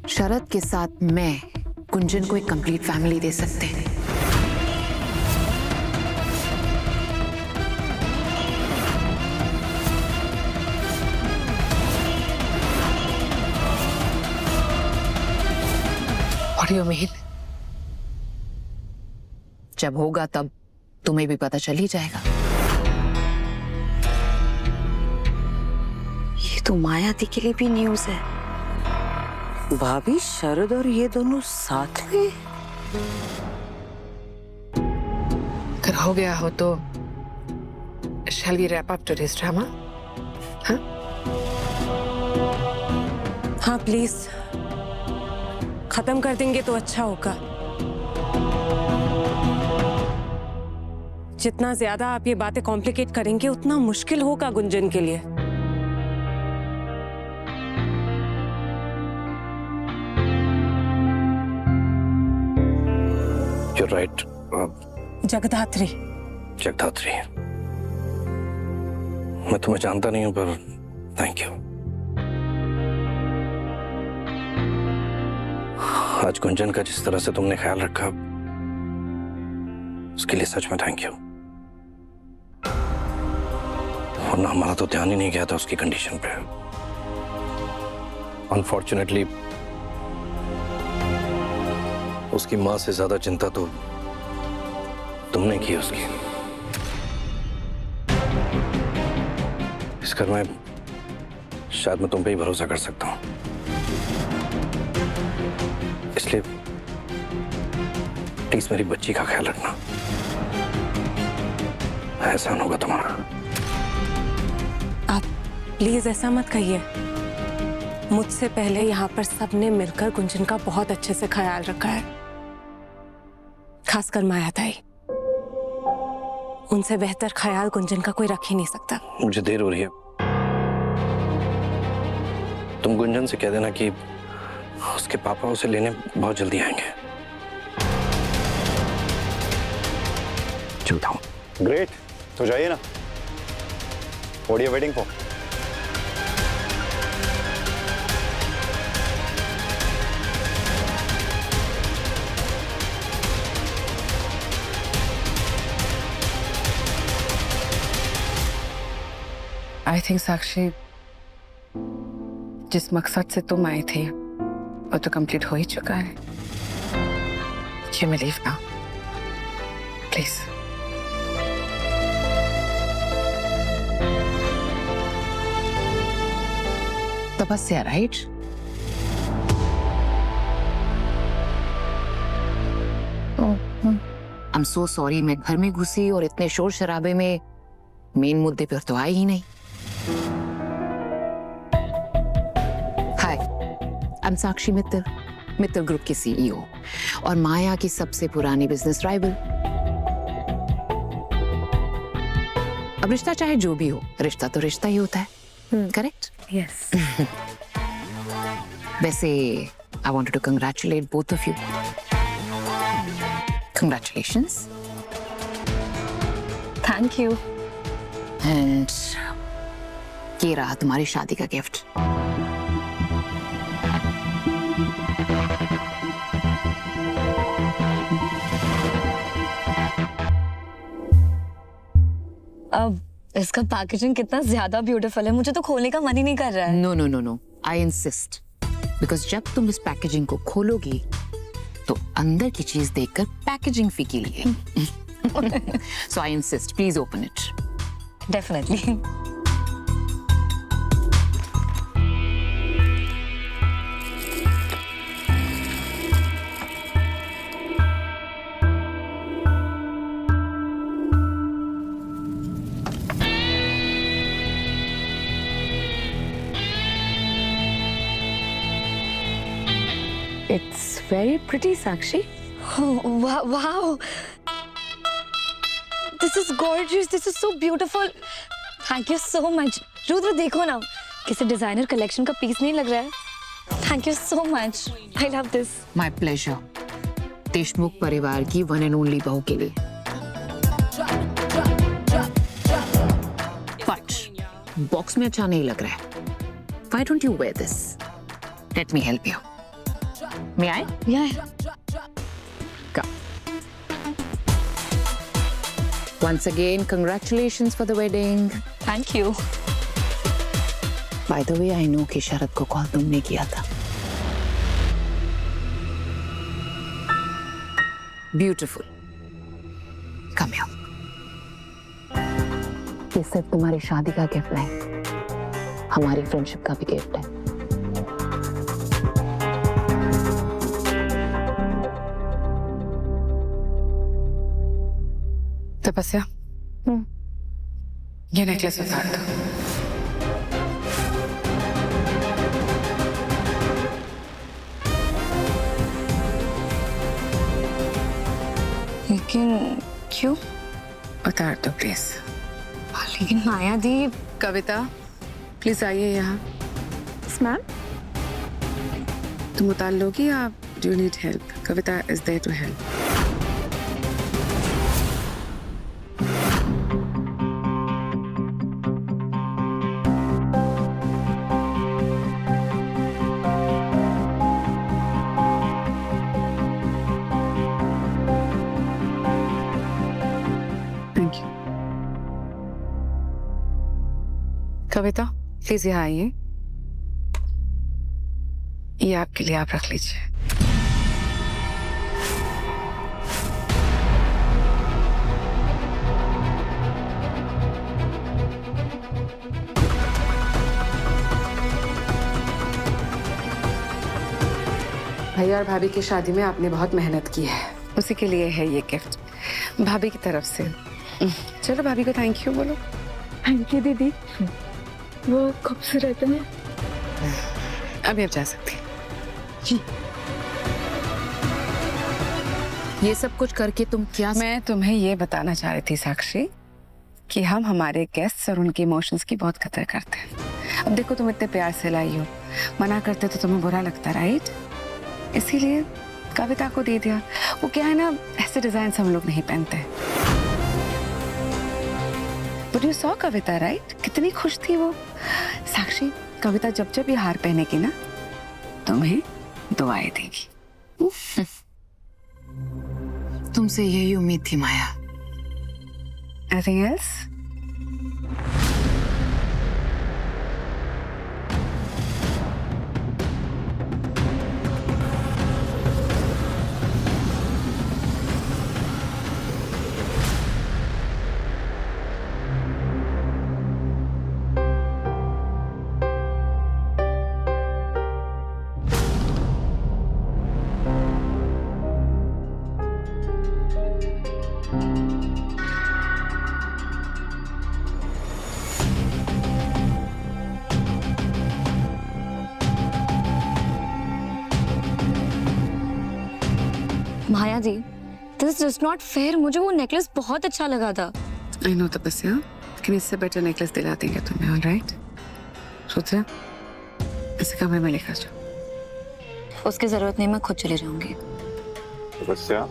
शरद के साथ मैं गुंजन को एक कंप्लीट फैमिली दे सकते हैं। What do you mean? जब होगा तब तुम्हें भी पता चल ही जाएगा। ये तो माया दी के लिए भी न्यूज़ है। भाभी, शरद और ये दोनों साथ में? अगर हो गया हो तो shall we wrap up today's drama? हाँ? हाँ प्लीज, खत्म कर देंगे तो अच्छा होगा। जितना ज्यादा आप ये बातें कॉम्प्लिकेट करेंगे उतना मुश्किल होगा गुंजन के लिए। You're right. जगदात्री। जगदात्री, मैं तुम्हें जानता नहीं हूं पर थैंक यू। आज गुंजन का जिस तरह से तुमने ख्याल रखा उसके लिए सच में थैंक यू। वरना हमारा तो ध्यान ही नहीं गया था उसकी कंडीशन पे। अनफॉर्चुनेटली उसकी मां से ज्यादा चिंता तो तुमने की उसकी। इस कर मैं शायद मैं तुम पे ही भरोसा कर सकता हूं, इसलिए प्लीज मेरी बच्ची का ख्याल रखना। एहसान होगा तुम्हारा। आप प्लीज ऐसा मत कहिए। मुझसे पहले यहाँ पर सबने मिलकर गुंजन का बहुत अच्छे से ख्याल रखा है, खासकर माया ताई। उनसे बेहतर ख्याल गुंजन का कोई रख ही नहीं सकता। मुझे देर हो रही है, तुम गुंजन से कह देना कि उसके पापा उसे लेने बहुत जल्दी आएंगे। चलता हूं। ग्रेट, तो जाइए ना। What are you waiting for? I think साक्षी, जिस मकसद से तुम आई थी वो तो कंप्लीट हो ही चुका है। You may leave now, please. तपस्या, राइट? I'm so sorry, मैं घर में घुसी और इतने शोर शराबे में मेन मुद्दे पर तो आई ही नहीं। हाय, I'm Sakshi Mittal, Mittal group की CEO और माया की सबसे पुरानी बिजनेस राइवल। अब रिश्ता चाहे जो भी हो, रिश्ता तो रिश्ता ही होता है, करेक्ट? यस। वैसे I wanted to congratulate both of you. Congratulations. Thank you. And ये रहा तुम्हारी शादी का गिफ्ट। अब इसका पैकेजिंग कितना ज्यादा ब्यूटीफुल है, मुझे तो खोलने का मन ही नहीं कर रहा है। No no no no, I insist, because जब तुम इस पैकेजिंग को खोलोगी तो अंदर की चीज देखकर पैकेजिंग फीकी लगेगी। So I insist, please open it. Definitely. It's very pretty, Sakshi. Oh, wow. This is gorgeous. This is so beautiful. Thank you so much. Rudra देखो ना, किसी डिजाइनर कलेक्शन का पीस नहीं लग रहा है। Thank you so much. I love this. My pleasure. Deshmukh परिवार की वन एंड ओनली बहू के लिए। बट बॉक्स में अच्छा नहीं लग रहा है। Why don't you wear this? Let me help you. May I? Yeah. Come. Once again, congratulations for the wedding. Thank you. By the way, I know कि शरद को कॉल तुमने किया था. Beautiful. Come here. ये सिर्फ तुम्हारी शादी का गिफ्ट नहीं, हमारी फ्रेंडशिप का भी गिफ्ट है. तपस्या, ये नेकलेस उतार दो. लेकिन क्यों? उतार दो प्लीज. लेकिन माया दी. कविता, प्लीज आइए यहाँ. मैम. तुम उतार लोगी या do you need help? Kavita is there to help. Thank you. Kavita, please यहाँ आइए. ये आपके लिए, आप रख लीजिए. भैया और भाभी की शादी में आपने बहुत मेहनत की है, उसी के लिए है ये गिफ्ट भाभी की तरफ से. चलो भाभी को थैंक यू बोलो. थैंक यू दीदी. वो खूबसूरत है. अभी आप जा सकती हैं. ये सब कुछ करके तुम क्या? मैं तुम्हें ये बताना चाह रही थी साक्षी कि हम हमारे गेस्ट्स और उनके इमोशंस की बहुत कदर करते हैं. अब देखो, तुम इतने प्यार से लाई हो, मना करते तो तुम्हें बुरा लगता, राइट? इसीलिए कविता को दे दिया. वो क्या है ना, ऐसे डिजाइन हम लोग नहीं पहनते. But you saw Kavita, right? कितनी खुश थी वो. साक्षी, कविता जब जब ये हार पहनेगी ना, तुम्हें दुआएं देगी. तुमसे यही उम्मीद थी माया. Anything else? Maya the, this is not fair. मुझे वो नेकलेस बहुत अच्छा लगा था. आई नो तपस्या, लेकिन इससे बेटर नेकलेस दिला देंगे तुम्हें. ऑल राइट रुद्र, इसे कमरे में लेकर जाओ. उसकी जरूरत नहीं, मैं खुद चली जाऊंगी. तपस्या,